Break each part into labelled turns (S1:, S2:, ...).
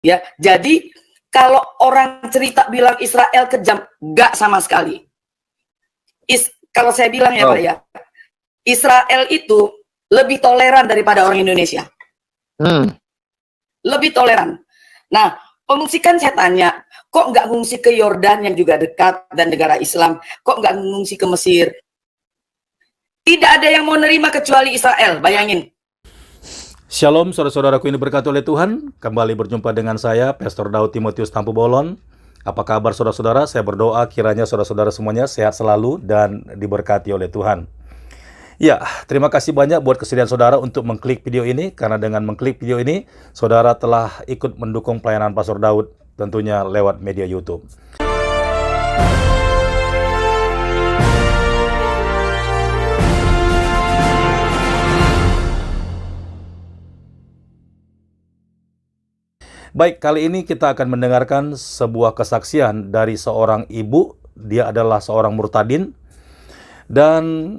S1: Ya, jadi kalau orang cerita bilang Israel kejam, nggak sama sekali. Kalau saya bilang ya Pak ya, Israel itu lebih toleran daripada orang Indonesia. Lebih toleran. Nah, pengungsi kan saya tanya, kok nggak ngungsi ke Yordan yang juga dekat dan negara Islam? Kok nggak ngungsi ke Mesir? Tidak ada yang mau nerima kecuali Israel, bayangin.
S2: Shalom saudara-saudaraku ini berkati oleh Tuhan. Kembali berjumpa dengan saya, Pastor Daud Timotius Tampu Bolon. Apa kabar saudara-saudara? Saya berdoa kiranya saudara-saudara semuanya sehat selalu dan diberkati oleh Tuhan. Ya, terima kasih banyak buat kesediaan saudara untuk mengklik video ini. Karena dengan mengklik video ini, saudara telah ikut mendukung pelayanan Pastor Daud, tentunya lewat media YouTube. Baik, kali ini kita akan mendengarkan sebuah kesaksian dari seorang ibu. Dia adalah seorang murtadin. Dan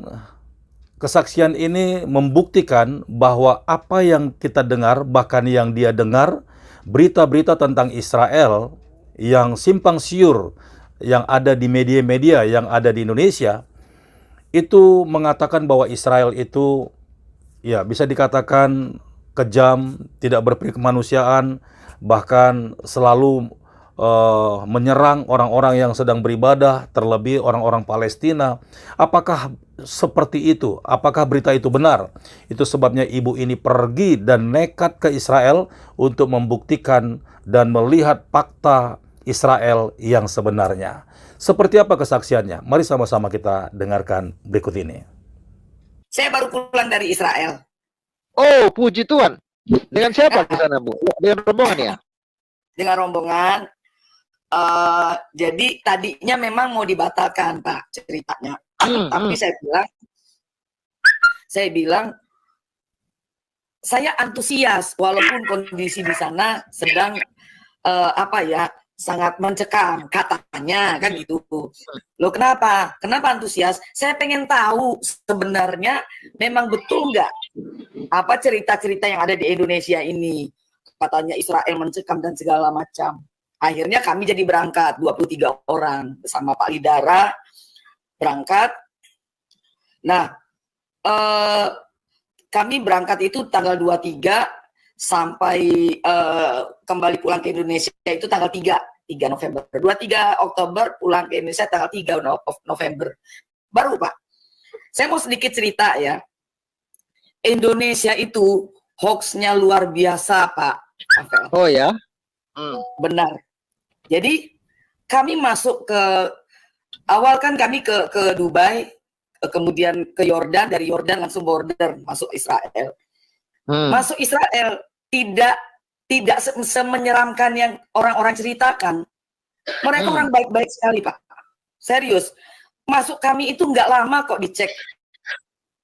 S2: kesaksian ini membuktikan bahwa apa yang kita dengar, bahkan yang dia dengar, berita-berita tentang Israel yang simpang siur, yang ada di media-media, yang ada di Indonesia, itu mengatakan bahwa Israel itu, ya bisa dikatakan kejam, tidak berperi kemanusiaan, bahkan selalu menyerang orang-orang yang sedang beribadah, terlebih orang-orang Palestina. Apakah seperti itu? Apakah berita itu benar? Itu sebabnya ibu ini pergi dan nekat ke Israel untuk membuktikan dan melihat fakta Israel yang sebenarnya. Seperti apa kesaksiannya? Mari sama-sama kita dengarkan berikut ini.
S1: Saya baru pulang dari Israel.
S3: Oh, puji Tuhan. Dengan siapa di sana, Bu? Dengan rombongan ya?
S1: Dengan rombongan. Jadi tadinya memang mau dibatalkan, Pak, ceritanya. Tapi saya bilang saya antusias walaupun kondisi di sana sedang sangat mencekam katanya kan gitu. Loh kenapa? Kenapa antusias? Saya pengen tahu sebenarnya memang betul nggak apa cerita-cerita yang ada di Indonesia ini. Katanya Israel mencekam dan segala macam. Akhirnya kami jadi berangkat 23 orang bersama Pak Lidara berangkat. Nah, kami berangkat itu tanggal 23 sampai kembali pulang ke Indonesia itu tanggal 3 November. 23 Oktober pulang ke Indonesia tanggal 3 November. Baru Pak, saya mau sedikit cerita ya. Indonesia itu hoax-nya luar biasa Pak.
S3: Oh ya?
S1: Benar. Jadi kami masuk ke awal kan kami ke Dubai, kemudian ke Yordan, dari Yordan langsung border masuk Israel. Masuk Israel tidak semenyeramkan yang orang-orang ceritakan. Mereka orang baik-baik sekali Pak. Serius. Masuk kami itu nggak lama kok dicek.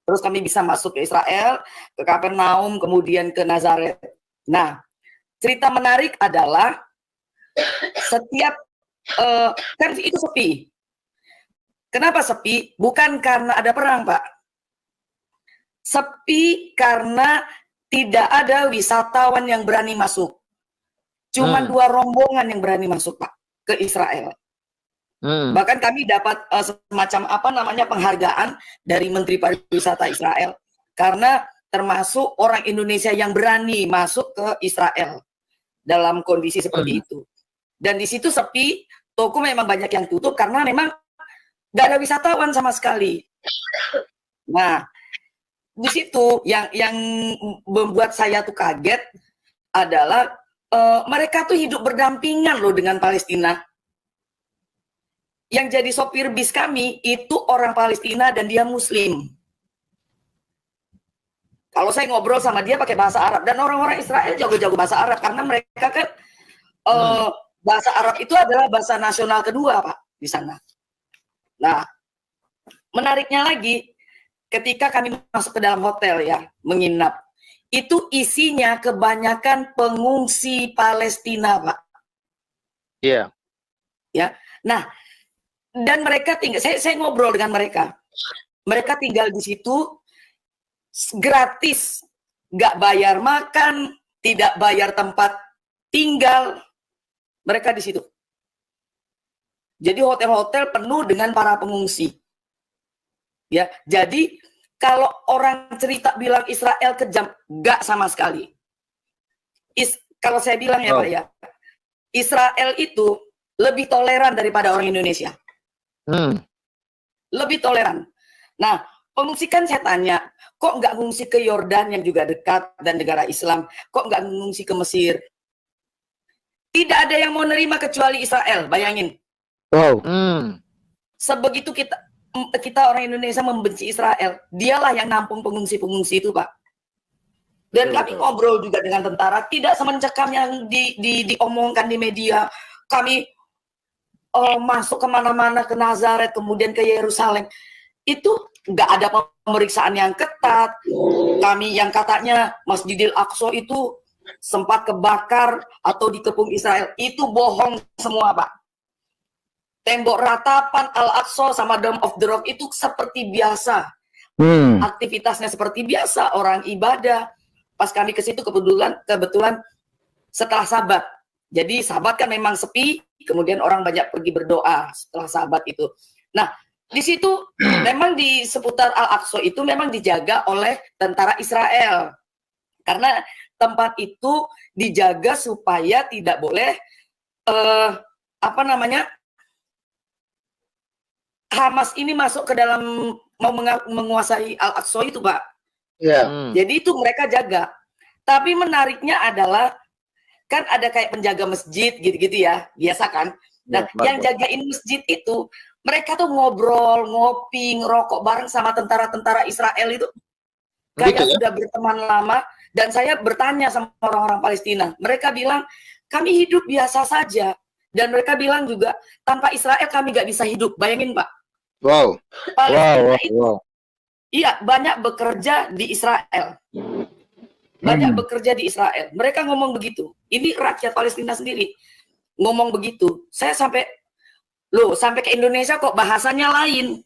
S1: Terus kami bisa masuk ke Israel, ke Kapernaum, kemudian ke Nazaret. Nah, cerita menarik adalah setiap kan itu sepi. Kenapa sepi? Bukan karena ada perang, Pak. Sepi karena tidak ada wisatawan yang berani masuk. Cuma 2 rombongan yang berani masuk, Pak, ke Israel. Bahkan kami dapat semacam penghargaan dari Menteri Pariwisata Israel karena termasuk orang Indonesia yang berani masuk ke Israel dalam kondisi seperti itu. Dan di situ sepi, toko memang banyak yang tutup karena memang nggak ada wisatawan sama sekali. Nah, di situ yang membuat saya tuh kaget adalah mereka tuh hidup berdampingan loh dengan Palestina. Yang jadi sopir bis kami itu orang Palestina dan dia Muslim. Kalau saya ngobrol sama dia pakai bahasa Arab, dan orang-orang Israel jago-jago bahasa Arab karena mereka kan bahasa Arab itu adalah bahasa nasional kedua Pak di sana. Nah, menariknya lagi, ketika kami masuk ke dalam hotel ya, menginap, itu isinya kebanyakan pengungsi Palestina, Pak.
S3: Iya.
S1: Ya. Nah, dan mereka tinggal, saya ngobrol dengan mereka. Mereka tinggal di situ gratis, nggak bayar makan, tidak bayar tempat tinggal mereka di situ. Jadi hotel-hotel penuh dengan para pengungsi. Ya, jadi kalau orang cerita bilang Israel kejam, enggak sama sekali. Kalau saya bilang ya Pak ya, Israel itu lebih toleran daripada orang Indonesia. Lebih toleran. Nah, pengungsi kan saya tanya, kok nggak ngungsi ke Yordan yang juga dekat dan negara Islam? Kok nggak ngungsi ke Mesir? Tidak ada yang mau nerima kecuali Israel, bayangin.
S3: Wow.
S1: Sebegitu kita orang Indonesia membenci Israel, dialah yang nampung pengungsi-pengungsi itu, Pak. Dan kami ngobrol juga dengan tentara, tidak semencekam yang diomongkan di media. Kami masuk kemana-mana, ke Nazaret, kemudian ke Yerusalem. Itu nggak ada pemeriksaan yang ketat. Kami yang katanya Masjidil Aqsa itu sempat kebakar atau dikepung Israel, itu bohong semua, Pak. Tembok ratapan Al-Aqsa sama Dome of the Rock itu seperti biasa. Aktivitasnya seperti biasa, orang ibadah. Pas kami ke situ kebetulan setelah Sabat. Jadi Sabat kan memang sepi, kemudian orang banyak pergi berdoa setelah Sabat itu. Nah, di situ memang di seputar Al-Aqsa itu memang dijaga oleh tentara Israel. Karena tempat itu dijaga supaya tidak boleh Hamas ini masuk ke dalam mau menguasai Al-Aqsa itu, Pak. Jadi itu mereka jaga. Tapi menariknya adalah kan ada kayak penjaga masjid gitu-gitu ya, biasa kan. Nah, yang jagain masjid itu mereka tuh ngobrol, ngopi, ngerokok bareng sama tentara-tentara Israel itu. Kayak sudah berteman lama. Dan saya bertanya sama orang-orang Palestina. Mereka bilang, kami hidup biasa saja. Dan mereka bilang juga, tanpa Israel kami nggak bisa hidup. Bayangin, Pak.
S3: Wow.
S1: Iya, banyak bekerja di Israel. Banyak bekerja di Israel. Mereka ngomong begitu. Ini rakyat Palestina sendiri ngomong begitu. Saya sampai ke Indonesia kok bahasanya lain.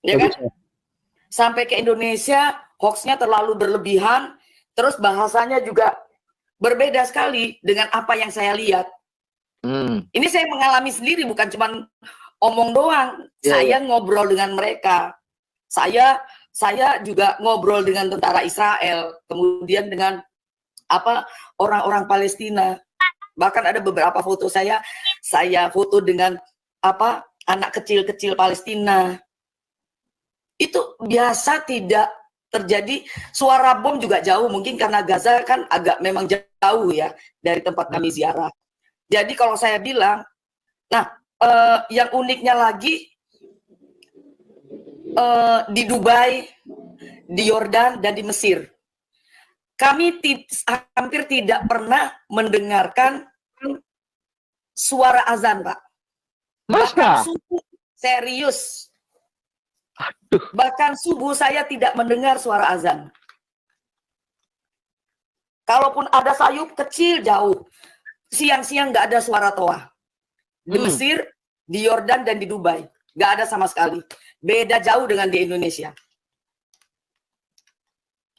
S1: Ya kan? Sampai ke Indonesia, hoaxnya terlalu berlebihan, terus bahasanya juga berbeda sekali dengan apa yang saya lihat. Ini saya mengalami sendiri, bukan cuma omong doang. Saya ngobrol dengan mereka. Saya juga ngobrol dengan tentara Israel, kemudian dengan orang-orang Palestina. Bahkan ada beberapa foto saya foto dengan anak kecil-kecil Palestina. Itu biasa tidak terjadi. Suara bom juga jauh, mungkin karena Gaza kan agak memang jauh ya dari tempat kami ziarah. Jadi kalau saya bilang, yang uniknya lagi di Dubai, di Yordan, dan di Mesir, kami hampir tidak pernah mendengarkan suara azan, Pak. Bahkan subuh, serius. Bahkan subuh saya tidak mendengar suara azan. Kalaupun ada sayup kecil jauh, siang-siang nggak ada suara toa. Di Mesir, di Yordan, dan di Dubai nggak ada sama sekali. Beda jauh dengan di Indonesia.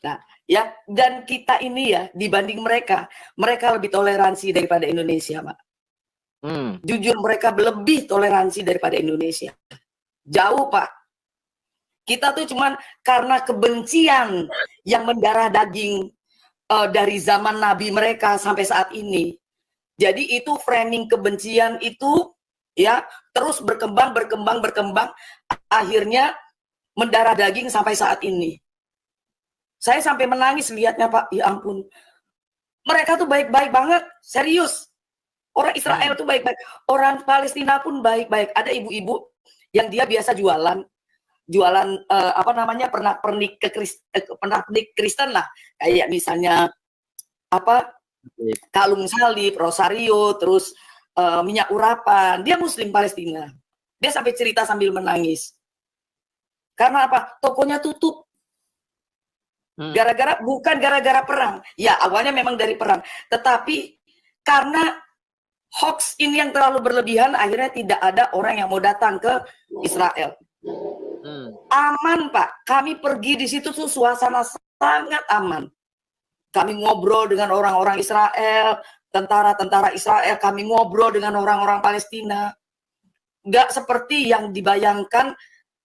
S1: Nah, ya, dan kita ini ya dibanding mereka lebih toleransi daripada Indonesia, Pak. Jujur mereka lebih toleransi daripada Indonesia. Jauh, Pak. Kita tuh cuman karena kebencian yang mendarah daging dari zaman Nabi mereka sampai saat ini. Jadi itu framing kebencian itu ya terus berkembang, akhirnya mendarah daging sampai saat ini. Saya sampai menangis lihatnya, Pak. Ya ampun. Mereka tuh baik-baik banget, serius. Orang Israel tuh baik-baik. Orang Palestina pun baik-baik. Ada ibu-ibu yang dia biasa jualan pernak-pernik Kristen lah. Kayak misalnya kalung salib, rosario, terus minyak urapan. Dia Muslim Palestina. Dia sampai cerita sambil menangis. Karena apa? Tokonya tutup. Bukan gara-gara perang. Ya, awalnya memang dari perang. Tetapi karena hoax ini yang terlalu berlebihan, akhirnya tidak ada orang yang mau datang ke Israel. Aman, Pak. Kami pergi di situ tuh suasana sangat aman. kami ngobrol dengan orang-orang Israel, tentara-tentara Israel, kami ngobrol dengan orang-orang Palestina. Nggak seperti yang dibayangkan,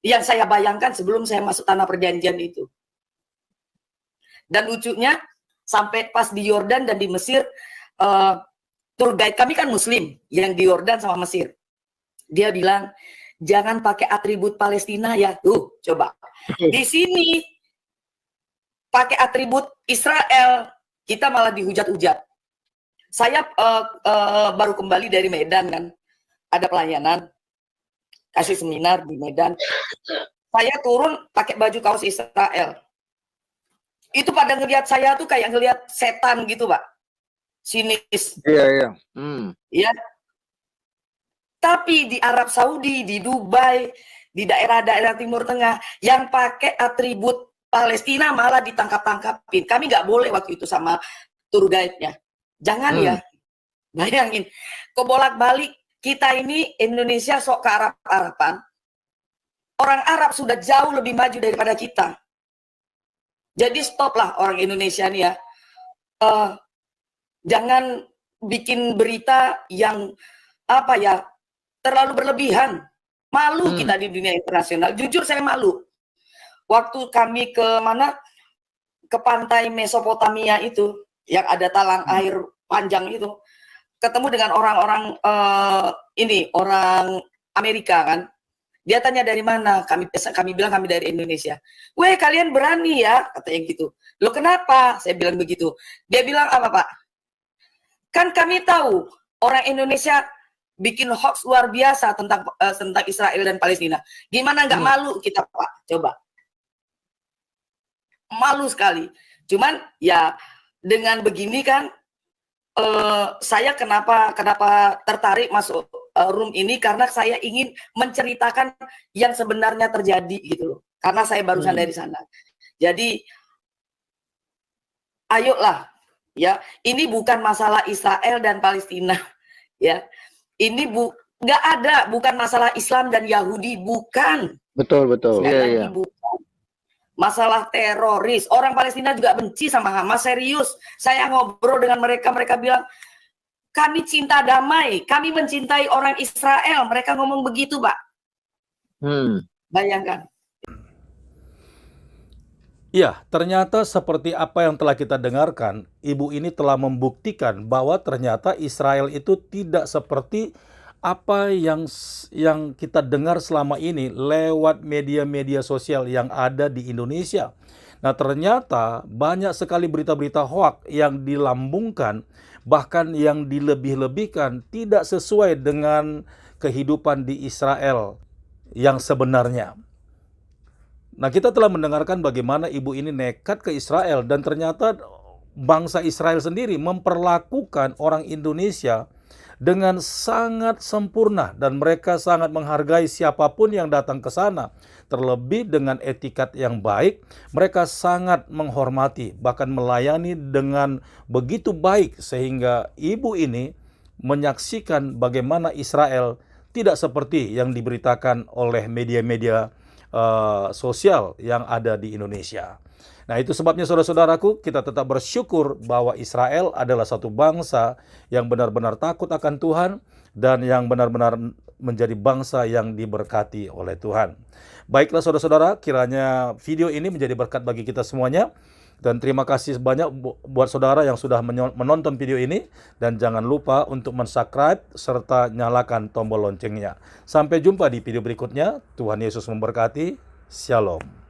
S1: yang saya bayangkan sebelum saya masuk tanah perjanjian itu. Dan lucunya, sampai pas di Yordan dan di Mesir, tour guide kami kan Muslim, yang di Yordan sama Mesir. Dia bilang, jangan pakai atribut Palestina ya. Tuh, coba. Di sini, pakai atribut Israel, kita malah dihujat-hujat. Saya baru kembali dari Medan kan, ada pelayanan, kasih seminar di Medan. Saya turun pakai baju kaos Israel. Itu pada ngelihat saya tuh kayak ngelihat setan gitu, Pak. Sinis.
S3: Iya, iya.
S1: Ya. Tapi di Arab Saudi, di Dubai, di daerah-daerah Timur Tengah, yang pakai atribut Palestina malah ditangkap-tangkapin. Kami nggak boleh waktu itu sama tour guide-nya. Jangan ya. Bayangin. Kebolak-balik, kita ini Indonesia sok ke Arab-Araban. Orang Arab sudah jauh lebih maju daripada kita. Jadi stop lah orang Indonesia nih ya. Jangan bikin berita yang apa ya, terlalu berlebihan. Malu kita di dunia internasional. Jujur saya malu. Waktu kami ke mana? Ke pantai Mesopotamia itu, yang ada talang air panjang itu, ketemu dengan orang-orang orang Amerika kan. Dia tanya dari mana, kami bilang kami dari Indonesia. Weh, kalian berani ya, katanya gitu. Loh kenapa? Saya bilang begitu. Dia bilang apa, Pak? Kan kami tahu orang Indonesia bikin hoax luar biasa tentang Israel dan Palestina. Gimana nggak malu kita, Pak? Coba. Malu sekali. Cuman ya dengan begini kan, saya kenapa tertarik masuk room ini, karena saya ingin menceritakan yang sebenarnya terjadi gitu loh. Karena saya barusan dari sana. Jadi ayolah ya, ini bukan masalah Israel dan Palestina ya. Ini bukan masalah Islam dan Yahudi, bukan.
S3: Betul. Iya.
S1: Bukan. Masalah teroris. Orang Palestina juga benci sama Hamas, serius. Saya ngobrol dengan mereka, mereka bilang, kami cinta damai, kami mencintai orang Israel. Mereka ngomong begitu, Pak. Bayangkan.
S2: Ya, ternyata seperti apa yang telah kita dengarkan, ibu ini telah membuktikan bahwa ternyata Israel itu tidak seperti apa yang kita dengar selama ini lewat media-media sosial yang ada di Indonesia. Nah, ternyata banyak sekali berita-berita hoak yang dilambungkan, bahkan yang dilebih-lebihkan, tidak sesuai dengan kehidupan di Israel yang sebenarnya. Nah, kita telah mendengarkan bagaimana ibu ini nekat ke Israel, dan ternyata bangsa Israel sendiri memperlakukan orang Indonesia dengan sangat sempurna, dan mereka sangat menghargai siapapun yang datang ke sana. Terlebih dengan etikat yang baik, mereka sangat menghormati, bahkan melayani dengan begitu baik, sehingga ibu ini menyaksikan bagaimana Israel tidak seperti yang diberitakan oleh media-media sosial yang ada di Indonesia. Nah, itu sebabnya saudara-saudaraku, kita tetap bersyukur bahwa Israel adalah satu bangsa yang benar-benar takut akan Tuhan dan yang benar-benar menjadi bangsa yang diberkati oleh Tuhan. Baiklah saudara-saudara, kiranya video ini menjadi berkat bagi kita semuanya. Dan terima kasih banyak buat saudara yang sudah menonton video ini. Dan jangan lupa untuk subscribe serta nyalakan tombol loncengnya. Sampai jumpa di video berikutnya. Tuhan Yesus memberkati. Shalom.